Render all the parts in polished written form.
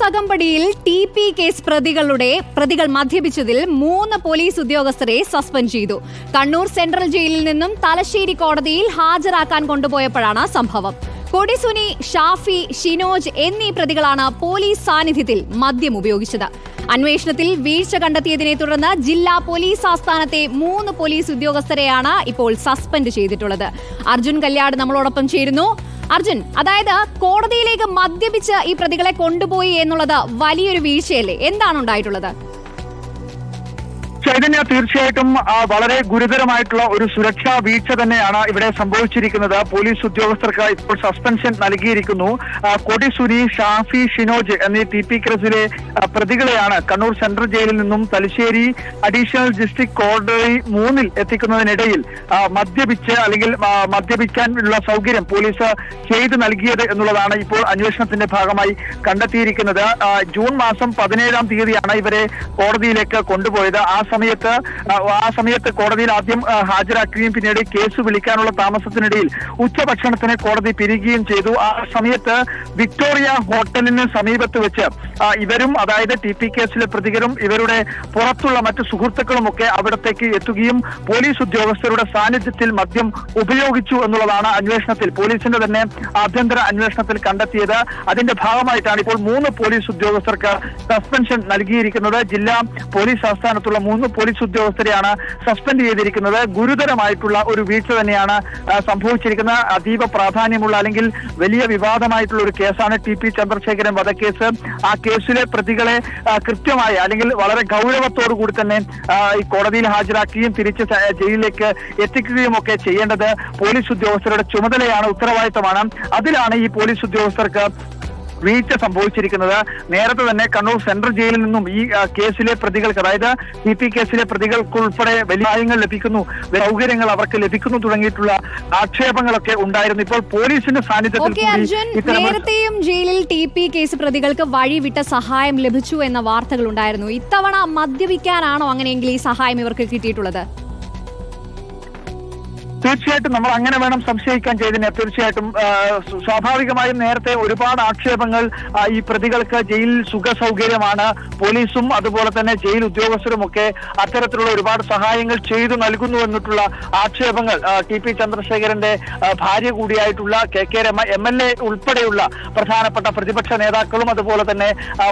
Police അകമ്പടിയിൽ TP case പ്രതികൾ മദ്യപിച്ചതിൽ 3 police ഉദ്യോഗസ്ഥരെ suspend ചെയ്തു. കണ്ണൂർ സെൻട്രൽ ജയിലിൽ നിന്നും തലശ്ശേരി കോടതിയിൽ ഹാജരാക്കാൻ കൊണ്ടുപോയപ്പോഴാണ് സംഭവം. കൊടിസുനി, ഷാഫി, ഷിനോജ് എന്നീ പ്രതികളാണ് പോലീസ് സാന്നിധ്യത്തിൽ മദ്യം ഉപയോഗിച്ചത്. അന്വേഷണത്തിൽ വീഴ്ച കണ്ടെത്തിയതിനെ തുടർന്ന് ജില്ലാ പോലീസ് ആസ്ഥാനത്തെ 3 പോലീസ് ഉദ്യോഗസ്ഥരെയാണ് ഇപ്പോൾ സസ്പെൻഡ് ചെയ്തിട്ടുള്ളത്. അർജുൻ കല്യാട് നമ്മളോടൊപ്പം ചേരുന്നു. അർജുൻ, അതായത് കോടതിയിലേക്ക് മദ്യപിച്ച് ഈ പ്രതികളെ കൊണ്ടുപോയി എന്നുള്ളത് വലിയൊരു വീഴ്ചയല്ലേ? എന്താണ് ഉണ്ടായിട്ടുള്ളത്? ചൈതന്യ, തീർച്ചയായിട്ടും വളരെ ഗുരുതരമായിട്ടുള്ള ഒരു സുരക്ഷാ വീഴ്ച തന്നെയാണ് ഇവിടെ സംഭവിച്ചിരിക്കുന്നത്. പോലീസ് ഉദ്യോഗസ്ഥർക്ക് ഇപ്പോൾ സസ്പെൻഷൻ നൽകിയിരിക്കുന്നു. കൊടിസുനി, ഷാഫി, ഷിനോജ് എന്നീ TP കേസിലെ പ്രതികളെയാണ് കണ്ണൂർ സെൻട്രൽ ജയിലിൽ നിന്നും തലശ്ശേരി അഡീഷണൽ ഡിസ്ട്രിക്ട് കോടതി 3 എത്തിക്കുന്നതിനിടയിൽ മദ്യപിച്ച് അല്ലെങ്കിൽ മദ്യപിക്കാനുള്ള സൗകര്യം പോലീസ് ചെയ്തു നൽകിയത് എന്നുള്ളതാണ് ഇപ്പോൾ അന്വേഷണത്തിന്റെ ഭാഗമായി കണ്ടെത്തിയിരിക്കുന്നത്. ജൂൺ മാസം 17-ാം തീയതിയാണ് ഇവരെ കോടതിയിലേക്ക് കൊണ്ടുപോയത്. ആ സമയത്ത് കോടതിയിൽ ആദ്യം ഹാജരാക്കുകയും പിന്നീട് കേസ് വിളിക്കാനുള്ള താമസത്തിനിടയിൽ ഉച്ചഭക്ഷണത്തിന് കോടതി പിരിയുകയും ചെയ്തു. ആ സമയത്ത് വിക്ടോറിയ ഹോട്ടലിന് സമീപത്ത് വെച്ച് ഇവരും, അതായത് TP കേസിലെ പ്രതികളും ഇവരുടെ പുറത്തുള്ള മറ്റു സുഹൃത്തുക്കളുമൊക്കെ അവിടത്തേക്ക് എത്തുകയും പോലീസ് ഉദ്യോഗസ്ഥരുടെ സാന്നിധ്യത്തിൽ മദ്യം ഉപയോഗിച്ചു എന്നുള്ളതാണ് അന്വേഷണത്തിൽ, പോലീസിന്റെ തന്നെ ആഭ്യന്തര അന്വേഷണത്തിൽ കണ്ടെത്തിയത്. അതിന്റെ ഭാഗമായിട്ടാണ് ഇപ്പോൾ 3 പോലീസ് ഉദ്യോഗസ്ഥർക്ക് സസ്പെൻഷൻ നൽകിയിരിക്കുന്നത്. ജില്ലാ പോലീസ് ആസ്ഥാനത്തുള്ള 3 പോലീസ് ഉദ്യോഗസ്ഥരെയാണ് സസ്പെൻഡ് ചെയ്തിരിക്കുന്നത്. ഗുരുതരമായിട്ടുള്ള ഒരു വീഴ്ച തന്നെയാണ് സംഭവിച്ചിരിക്കുന്നത്. അതീവ പ്രാധാന്യമുള്ള അല്ലെങ്കിൽ വലിയ വിവാദമായിട്ടുള്ള ഒരു കേസാണ് TP ചന്ദ്രശേഖരൻ വധക്കേസ്. ആ കേസിലെ പ്രതികളെ കൃത്യമായി അല്ലെങ്കിൽ വളരെ ഗൗരവത്തോടു കൂടി തന്നെ ഈ കോടതിയിൽ ഹാജരാക്കുകയും തിരിച്ച് ജയിലിലേക്ക് എത്തിക്കുകയും ഒക്കെ ചെയ്യേണ്ടത് പോലീസ് ഉദ്യോഗസ്ഥരുടെ ചുമതലയാണ്, ഉത്തരവാദിത്തമാണ്. അതിലാണ് ഈ പോലീസ് ഉദ്യോഗസ്ഥർക്ക് വീഴ്ച സംഭവിച്ചിരിക്കുന്നത്. നേരത്തെ തന്നെ കണ്ണൂർ സെൻട്രൽ ജയിലിൽ നിന്നും ഈ കേസിലെ പ്രതികൾക്ക്, അതായത് TP കേസിലെ പ്രതികൾക്കുൾപ്പെടെ വലിയ കാര്യങ്ങൾ ലഭിക്കുന്നു, സൗകര്യങ്ങൾ അവർക്ക് ലഭിക്കുന്നു തുടങ്ങിയിട്ടുള്ള ആക്ഷേപങ്ങളൊക്കെ ഉണ്ടായിരുന്നു. ഇപ്പോൾ പോലീസിന്റെ സാന്നിധ്യത്തിൽ നേരത്തെയും ജയിലിൽ TP കേസ് പ്രതികൾക്ക് വഴിവിട്ട സഹായം ലഭിച്ചു എന്ന വാർത്തകൾ ഉണ്ടായിരുന്നു. ഇത്തവണ മദ്യപിക്കാനാണോ അങ്ങനെയെങ്കിൽ ഈ സഹായം ഇവർക്ക് കിട്ടിയിട്ടുള്ളത്? തീർച്ചയായിട്ടും നമ്മൾ അങ്ങനെ വേണം സംശയിക്കാൻ. ചെയ്തതിന് തീർച്ചയായിട്ടും സ്വാഭാവികമായും നേരത്തെ ഒരുപാട് ആക്ഷേപങ്ങൾ ഈ പ്രതികൾക്ക് ജയിലിൽ സുഖ സൗകര്യമാണ്, പോലീസും അതുപോലെ തന്നെ ജയിൽ ഉദ്യോഗസ്ഥരുമൊക്കെ അത്തരത്തിലുള്ള ഒരുപാട് സഹായങ്ങൾ ചെയ്തു നൽകുന്നു എന്നിട്ടുള്ള ആക്ഷേപങ്ങൾ TP ചന്ദ്രശേഖരന്റെ ഭാര്യ കൂടിയായിട്ടുള്ള KK രമ MLA ഉൾപ്പെടെയുള്ള പ്രധാനപ്പെട്ട പ്രതിപക്ഷ നേതാക്കളും അതുപോലെ തന്നെ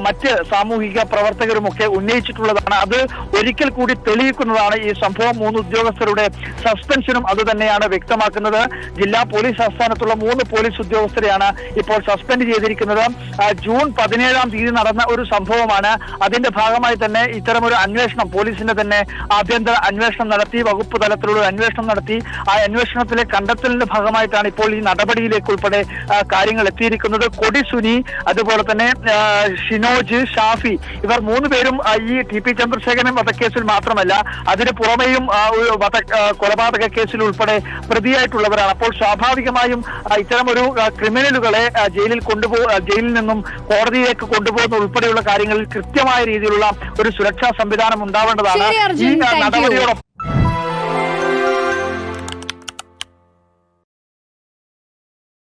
മറ്റ് സാമൂഹിക പ്രവർത്തകരുമൊക്കെ ഉന്നയിച്ചിട്ടുള്ളതാണ്. അത് ഒരിക്കൽ കൂടി തെളിയിക്കുന്നതാണ് ഈ സംഭവം. 3 ഉദ്യോഗസ്ഥരുടെ സസ്പെൻഷനും അതുതന്നെ വ്യക്തമാക്കുന്നത്. ജില്ലാ പോലീസ് ആസ്ഥാനത്തുള്ള 3 പോലീസ് ഉദ്യോഗസ്ഥരെയാണ് ഇപ്പോൾ സസ്പെൻഡ് ചെയ്തിരിക്കുന്നത്. ജൂൺ 17-ാം തീയതി നടന്ന ഒരു സംഭവമാണ്. അതിന്റെ ഭാഗമായി തന്നെ ഇത്തരമൊരു അന്വേഷണം പോലീസിന്റെ തന്നെ ആഭ്യന്തര അന്വേഷണം നടത്തി, വകുപ്പ് തലത്തിലുള്ള അന്വേഷണം നടത്തി. ആ അന്വേഷണത്തിലെ കണ്ടെത്തലിന്റെ ഭാഗമായിട്ടാണ് ഇപ്പോൾ ഈ നടപടിയിലേക്ക് ഉൾപ്പെടെ കാര്യങ്ങൾ എത്തിയിരിക്കുന്നത്. കൊടിസുനി, അതുപോലെ തന്നെ ഷിനോജ്, ഷാഫി, ഇവർ 3 പേരും ഈ TP ചന്ദ്രശേഖരൻ വധക്കേസിൽ മാത്രമല്ല അതിന് പുറമെയും കൊലപാതക കേസിൽ ഉൾപ്പെടെ പ്രതിയായിട്ടുള്ളവരാണ്. അപ്പോൾ സ്വാഭാവികമായും ഇത്തരമൊരു ക്രിമിനലുകളെ ജയിലിൽ നിന്നും കോടതിയിലേക്ക് കൊണ്ടുപോകുന്ന ഉൾപ്പെടെയുള്ള കാര്യങ്ങളിൽ കൃത്യമായ രീതിയിലുള്ള ഒരു സുരക്ഷാ സംവിധാനം ഉണ്ടാവേണ്ടതാണ്. ഈ നടപടിയോടൊപ്പം